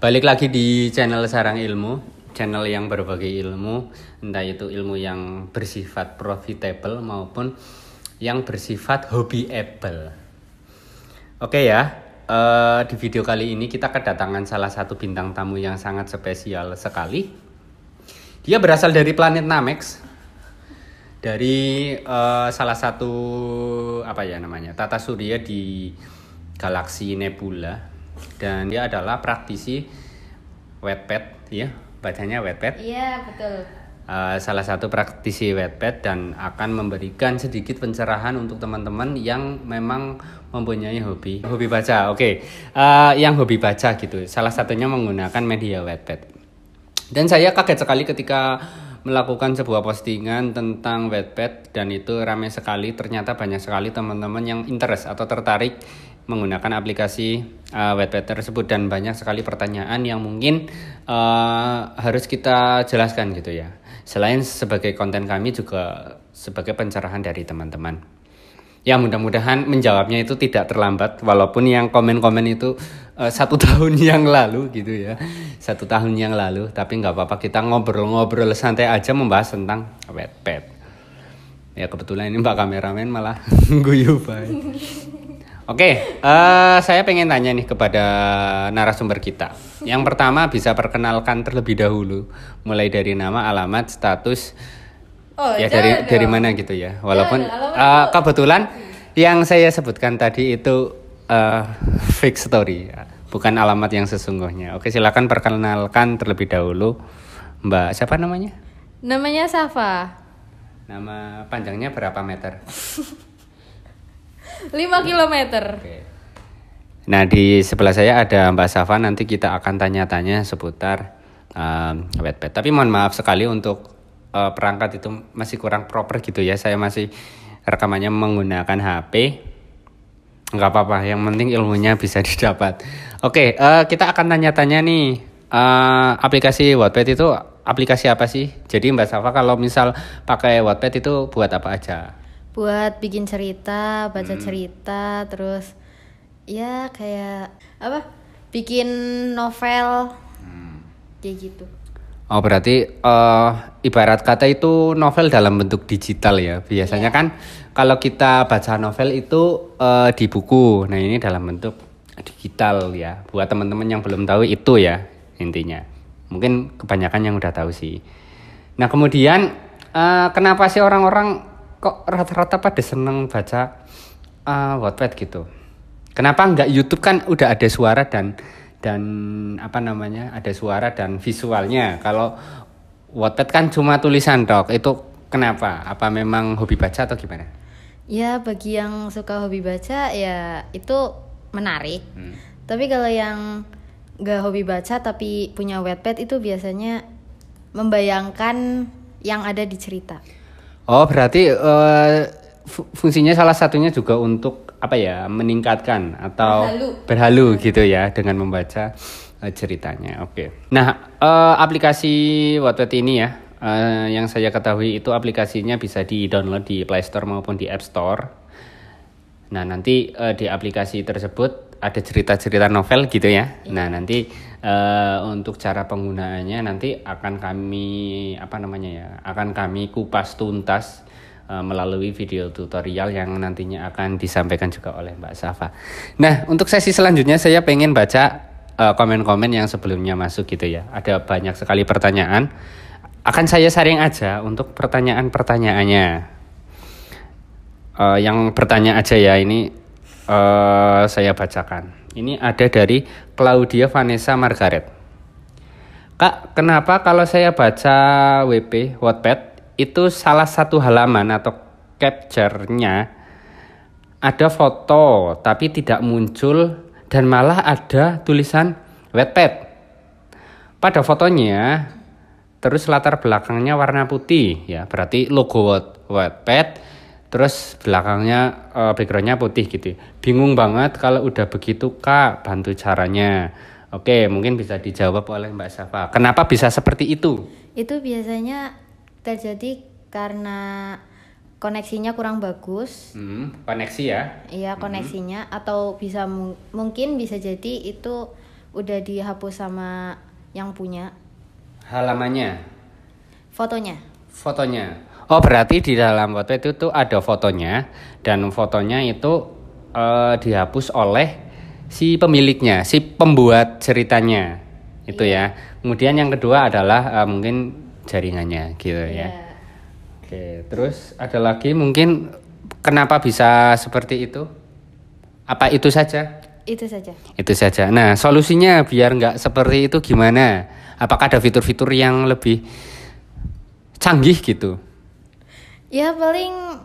Balik lagi di channel Sarang Ilmu, channel yang berbagi ilmu, entah itu ilmu yang bersifat profitable maupun yang bersifat hobbyable. Oke ya, di video kali ini kita kedatangan salah satu bintang tamu yang sangat spesial sekali. Dia berasal dari planet Namex, dari salah satu tata surya di galaksi Nebula. Dan dia adalah praktisi Wattpad, ya, bacanya Wattpad. Iya, betul. Salah satu praktisi Wattpad dan akan memberikan sedikit pencerahan untuk teman-teman yang memang mempunyai hobi baca. Yang hobi baca gitu. Salah satunya menggunakan media Wattpad. Dan saya kaget sekali ketika melakukan sebuah postingan tentang Wattpad dan itu ramai sekali. Ternyata banyak sekali teman-teman yang interest atau tertarik menggunakan aplikasi Wattpad tersebut, dan banyak sekali pertanyaan yang mungkin harus kita jelaskan gitu ya. Selain sebagai konten kami juga sebagai pencerahan dari teman-teman. Ya, mudah-mudahan menjawabnya itu tidak terlambat, walaupun yang komen-komen itu 1 tahun yang lalu gitu ya. 1 tahun yang lalu, tapi nggak apa-apa, kita ngobrol-ngobrol santai aja membahas tentang Wattpad. Ya kebetulan ini Mbak kameramen malah guyu baik. Oke, saya pengen tanya nih kepada narasumber kita. Yang pertama, bisa perkenalkan terlebih dahulu, mulai dari nama, alamat, status, ya dari mana gitu ya. Walaupun kebetulan yang saya sebutkan tadi itu fake story, bukan alamat yang sesungguhnya. Oke, silakan perkenalkan terlebih dahulu, Mbak. Siapa namanya? Namanya Safa. Nama panjangnya berapa meter? 5 kilometer. Oke. Nah, di sebelah saya ada Mbak Safa. Nanti kita akan tanya-tanya seputar Wattpad. Tapi mohon maaf sekali untuk perangkat itu masih kurang proper gitu ya. Saya masih rekamannya menggunakan HP. Nggak apa-apa, yang penting ilmunya bisa didapat. Oke, kita akan tanya-tanya nih. Aplikasi Wattpad itu aplikasi apa sih? Jadi Mbak Safa kalau misal pakai Wattpad itu buat apa aja? Buat bikin cerita, baca cerita, terus ya kayak bikin novel, kayak gitu. Oh, berarti ibarat kata itu novel dalam bentuk digital ya. Biasanya kan kalau kita baca novel itu di buku. Nah, ini dalam bentuk digital ya. Buat teman-teman yang belum tahu itu ya intinya. Mungkin kebanyakan yang udah tahu sih. Nah, kemudian kenapa sih orang-orang kok rata-rata pada seneng baca Wattpad gitu? Kenapa enggak YouTube? Kan udah ada suara dan ada suara dan visualnya. Kalau Wattpad kan cuma tulisan dok. Itu kenapa? Apa memang hobi baca atau gimana? Ya, bagi yang suka hobi baca ya itu menarik. Tapi kalau yang nggak hobi baca tapi punya Wattpad itu biasanya membayangkan yang ada di cerita. Oh, berarti fungsinya salah satunya juga untuk meningkatkan atau berhalu gitu ya dengan membaca ceritanya. Oke. Nah, aplikasi Wattpad ini ya, yang saya ketahui itu aplikasinya bisa di-download di Play Store maupun di App Store. Nah, nanti di aplikasi tersebut ada cerita-cerita novel gitu ya. Nah, nanti untuk cara penggunaannya nanti akan kami kupas tuntas melalui video tutorial yang nantinya akan disampaikan juga oleh Mbak Safa. Nah, untuk sesi selanjutnya saya pengen baca komen-komen yang sebelumnya masuk gitu ya. Ada banyak sekali pertanyaan. Akan saya saring aja untuk pertanyaan-pertanyaannya. Yang bertanya aja ya, ini saya bacakan. Ini ada dari Claudia Vanessa Margaret. Kak, kenapa kalau saya baca Wattpad itu salah satu halaman atau capture-nya ada foto tapi tidak muncul dan malah ada tulisan Wattpad pada fotonya, terus latar belakangnya warna putih ya, berarti logo Wattpad. Terus belakangnya backgroundnya putih gitu. Bingung banget kalau udah begitu Kak, bantu caranya. Oke, mungkin bisa dijawab oleh Mbak Safa. Kenapa bisa seperti itu? Itu biasanya terjadi karena koneksinya kurang bagus. Koneksi ya? Iya, koneksinya atau bisa mungkin bisa jadi itu udah dihapus sama yang punya. Halamannya? Fotonya. Oh, berarti di dalam Wattpad itu tuh ada fotonya, dan fotonya itu dihapus oleh si pemiliknya, si pembuat ceritanya. Itu ya. Kemudian yang kedua adalah mungkin jaringannya gitu ya. Oke, terus ada lagi mungkin kenapa bisa seperti itu? Apa itu saja? Itu saja. Nah, solusinya biar nggak seperti itu gimana? Apakah ada fitur-fitur yang lebih canggih gitu? Ya paling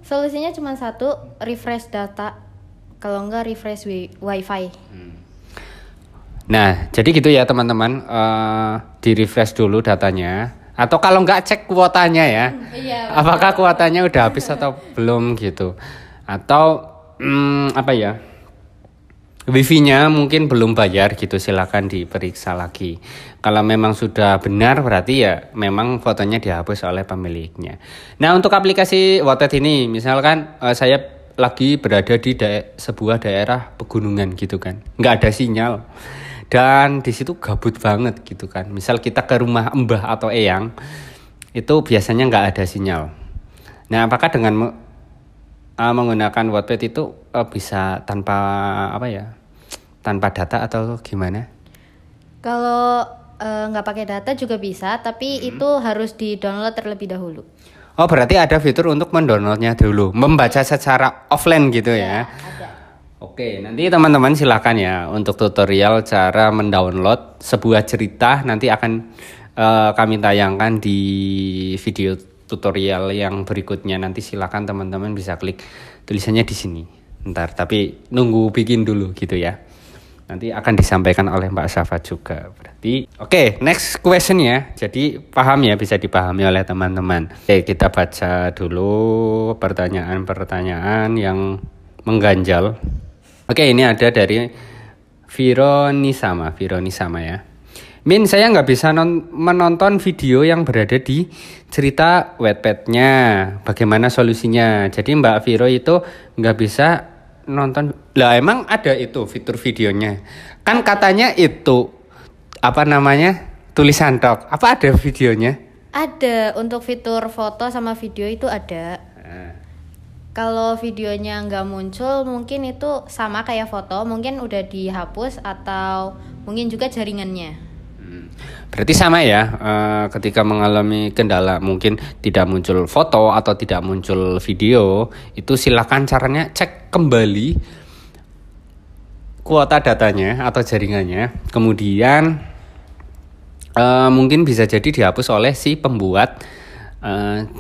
solusinya cuma satu, refresh data. Kalau enggak refresh wifi. Nah, jadi gitu ya teman-teman, di refresh dulu datanya. Atau kalau nggak cek kuotanya ya, apakah kuotanya udah habis atau belum gitu. Atau apa ya, wifi-nya mungkin belum bayar gitu, silakan diperiksa lagi. Kalau memang sudah benar berarti ya memang fotonya dihapus oleh pemiliknya. Nah, untuk aplikasi Wattpad ini misalkan saya lagi berada di sebuah daerah pegunungan gitu kan, nggak ada sinyal. Dan di situ gabut banget gitu kan. Misal kita ke rumah mbah atau eyang, itu biasanya nggak ada sinyal. Nah, apakah dengan menggunakan Wattpad itu bisa tanpa apa ya? Tanpa data atau gimana? Kalau nggak pakai data juga bisa, tapi itu harus di-download terlebih dahulu. Oh, berarti ada fitur untuk mendownloadnya dulu, membaca secara offline gitu ya? Ada. Oke, nanti teman-teman silakan ya untuk tutorial cara mendownload sebuah cerita, nanti akan kami tayangkan di video tutorial yang berikutnya. Nanti silakan teman-teman bisa klik tulisannya di sini. Ntar, tapi nunggu bikin dulu gitu ya. Nanti akan disampaikan oleh Mbak Safa juga. Berarti, oke, next question ya. Jadi paham ya, bisa dipahami oleh teman-teman. Oke, kita baca dulu pertanyaan-pertanyaan yang mengganjal. Oke, ini ada dari Vironisama ya. Min, saya nggak bisa menonton video yang berada di cerita Wattpad-nya. Bagaimana solusinya? Jadi Mbak Viro itu nggak bisa nonton. Lah, emang ada itu fitur videonya? Kan katanya itu apa namanya, tulisan tok. Apa ada videonya? Ada, untuk fitur foto sama video itu ada. Kalau videonya nggak muncul, mungkin itu sama kayak foto, mungkin udah dihapus atau mungkin juga jaringannya. Berarti sama ya, ketika mengalami kendala mungkin tidak muncul foto atau tidak muncul video, itu silakan caranya cek kembali kuota datanya atau jaringannya. Kemudian mungkin bisa jadi dihapus oleh si pembuat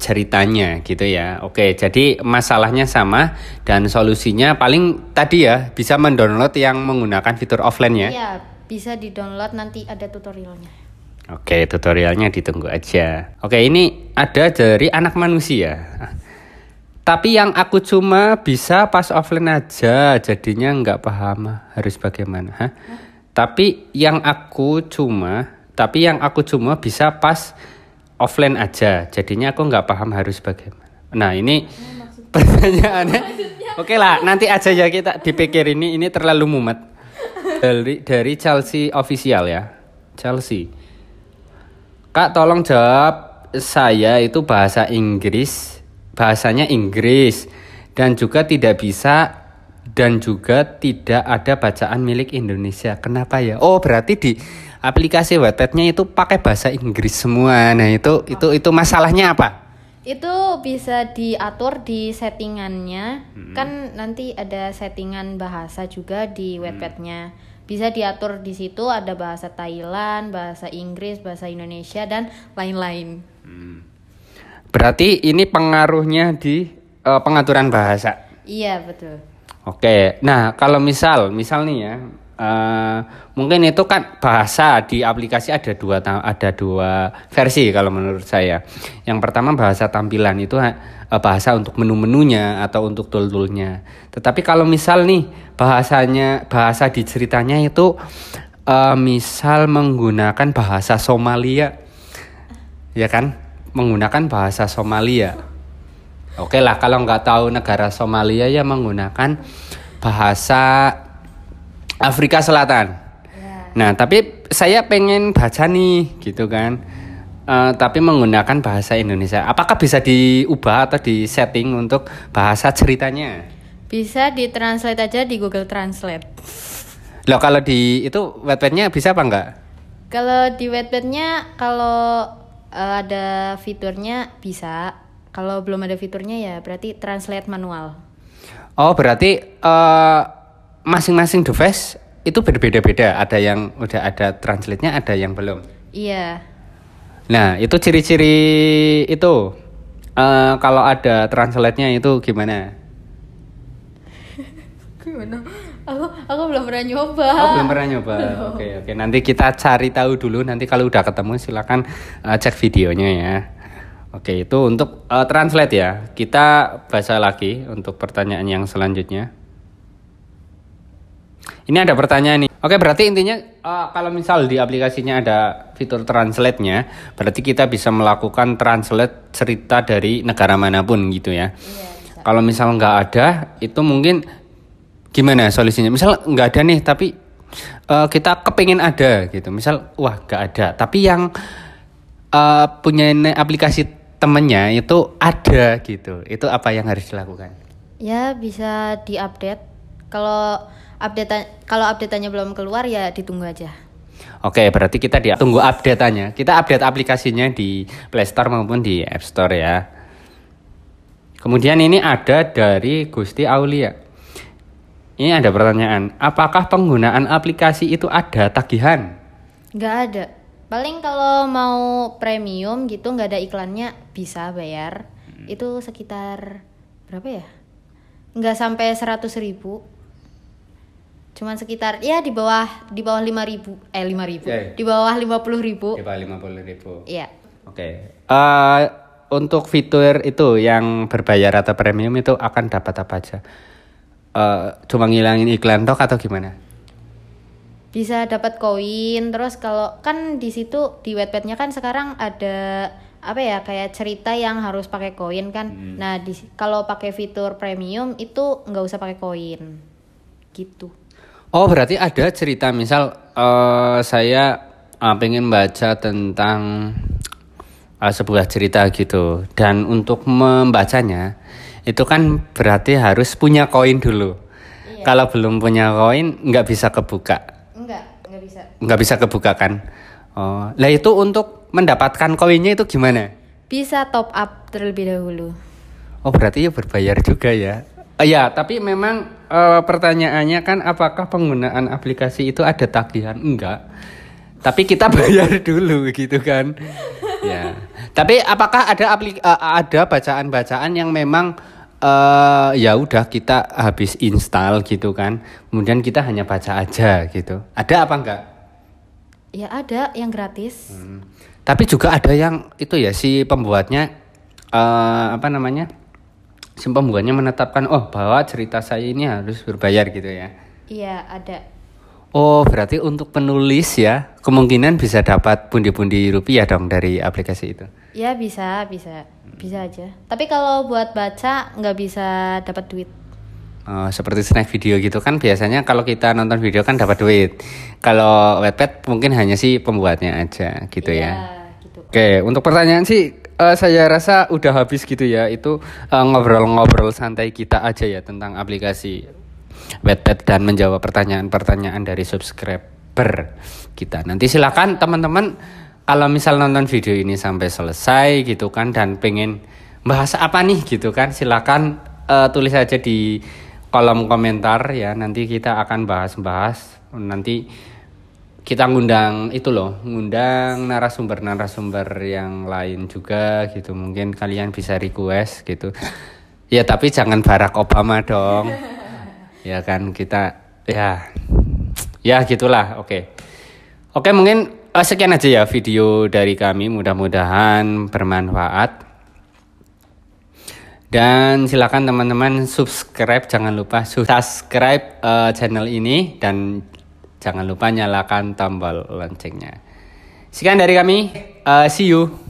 ceritanya gitu ya. Oke, jadi masalahnya sama dan solusinya paling tadi ya, bisa mendownload yang menggunakan fitur offline ya. Iya, bisa di-download, nanti ada tutorialnya. Oke, tutorialnya ditunggu aja. Oke, ini ada dari anak manusia. Tapi yang aku cuma bisa pas offline aja, jadinya nggak paham harus bagaimana. Tapi yang aku cuma bisa pas offline aja, jadinya aku nggak paham harus bagaimana. Nah, ini pertanyaannya. Oke lah, nanti aja ya kita dipikir, ini terlalu mumet. Dari Chelsea Official ya, Chelsea. Kak, tolong jawab, saya itu bahasanya Inggris dan juga tidak bisa, dan juga tidak ada bacaan milik Indonesia. Kenapa ya? Oh, berarti di aplikasi Wattpad-nya itu pakai bahasa Inggris semua. Nah, itu masalahnya apa? Itu bisa diatur di settingannya. Kan nanti ada settingan bahasa juga di Wattpad-nya. Bisa diatur di situ, ada bahasa Thailand, bahasa Inggris, bahasa Indonesia, dan lain-lain. Berarti ini pengaruhnya di pengaturan bahasa. Iya, betul. Oke, nah kalau misal nih ya, mungkin itu kan bahasa di aplikasi ada dua versi kalau menurut saya. Yang pertama bahasa tampilan, itu bahasa untuk menu-menunya atau untuk tool-toolnya. Tetapi kalau misal nih bahasa di ceritanya itu misal menggunakan bahasa Somalia, ya kan? Menggunakan bahasa Somalia. Oke lah, kalau nggak tahu negara Somalia ya menggunakan bahasa Afrika Selatan. Nah, tapi saya pengen baca nih gitu kan. Tapi menggunakan bahasa Indonesia. Apakah bisa diubah atau disetting untuk bahasa ceritanya? Bisa ditranslate aja di Google Translate. Loh, kalau di itu Wattpad-nya bisa apa enggak? Kalau di Wattpad-nya kalau ada fiturnya bisa. Kalau belum ada fiturnya ya berarti translate manual. Oh, berarti masing-masing device itu berbeda-beda. Ada yang udah ada translate-nya, ada yang belum. Iya. Nah, itu ciri-ciri itu kalau ada translate-nya itu gimana? Gimana? Aku belum pernah nyoba. Oh, belum pernah nyoba. Oke. Nanti kita cari tahu dulu. Nanti kalau udah ketemu silakan cek videonya ya. Oke, itu untuk translate ya. Kita baca lagi untuk pertanyaan yang selanjutnya. Ini ada pertanyaan nih. Oke, berarti intinya kalau misal di aplikasinya ada fitur translate-nya, berarti kita bisa melakukan translate cerita dari negara manapun gitu ya. Iya, bisa. Kalau misal nggak ada, itu mungkin gimana solusinya? Misal nggak ada nih, tapi kita kepingin ada gitu. Misal, wah nggak ada, tapi yang punya aplikasi temennya itu ada gitu. Itu apa yang harus dilakukan? Ya bisa diupdate. Kalau update-nya belum keluar ya ditunggu aja. Oke, berarti kita tunggu update-nya. Kita update aplikasinya di Play Store maupun di App Store ya. Kemudian ini ada dari Gusti Aulia. Ini ada pertanyaan, apakah penggunaan aplikasi itu ada tagihan? Nggak ada. Paling kalau mau premium gitu nggak ada iklannya bisa bayar. Itu sekitar berapa ya? Nggak sampai 100.000. Cuman sekitar ya di bawah 5.000. Di bawah 50.000. Di bawah 50.000. Iya. Oke. Untuk fitur itu yang berbayar atau premium itu akan dapat apa aja? Cuma ngilangin iklan tok atau gimana? Bisa dapat koin, terus kalau kan di situ di Wattpad-nya kan sekarang ada apa ya kayak cerita yang harus pakai koin kan. Nah, kalau pakai fitur premium itu nggak usah pakai koin. Gitu. Oh, berarti ada cerita misal saya pengen baca tentang sebuah cerita gitu, dan untuk membacanya itu kan berarti harus punya koin dulu. Iya. Kalau belum punya koin nggak bisa kebuka. Nggak bisa. Nggak bisa kebuka kan? Oh, lah itu untuk mendapatkan koinnya itu gimana? Bisa top up terlebih dahulu. Oh, berarti ya berbayar juga ya? Ya, tapi memang pertanyaannya kan apakah penggunaan aplikasi itu ada tagihan? Enggak. Tapi kita bayar dulu gitu kan. Ya. Tapi apakah ada bacaan-bacaan yang memang ya udah kita habis install gitu kan. Kemudian kita hanya baca aja gitu. Ada apa enggak? Ya ada yang gratis. Tapi juga ada yang itu ya si pembuatnya si pembuatnya menetapkan bahwa cerita saya ini harus berbayar gitu ya. Iya, ada. Oh, berarti untuk penulis ya kemungkinan bisa dapat pundi-pundi rupiah dong dari aplikasi itu. Ya bisa aja. Tapi kalau buat baca nggak bisa dapat duit. Seperti snack video gitu kan biasanya kalau kita nonton video kan dapat duit. Kalau Wattpad mungkin hanya si pembuatnya aja gitu ya. Gitu. Oke, untuk pertanyaan sih saya rasa udah habis gitu ya. Itu ngobrol-ngobrol santai kita aja ya tentang aplikasi Wattpad dan menjawab pertanyaan-pertanyaan dari subscriber kita. Nanti silakan teman-teman kalau misal nonton video ini sampai selesai gitu kan dan pengen bahas apa nih gitu kan, silakan tulis aja di kolom komentar ya. Nanti kita akan bahas-bahas. Nanti kita ngundang narasumber yang lain juga gitu. Mungkin kalian bisa request gitu. Ya tapi jangan Barack Obama dong. Ya kan kita ya gitulah. Oke, mungkin sekian aja ya video dari kami. Mudah-mudahan bermanfaat. Dan silakan teman-teman subscribe, jangan lupa subscribe channel ini dan jangan lupa nyalakan tombol loncengnya. Sekian dari kami, see you.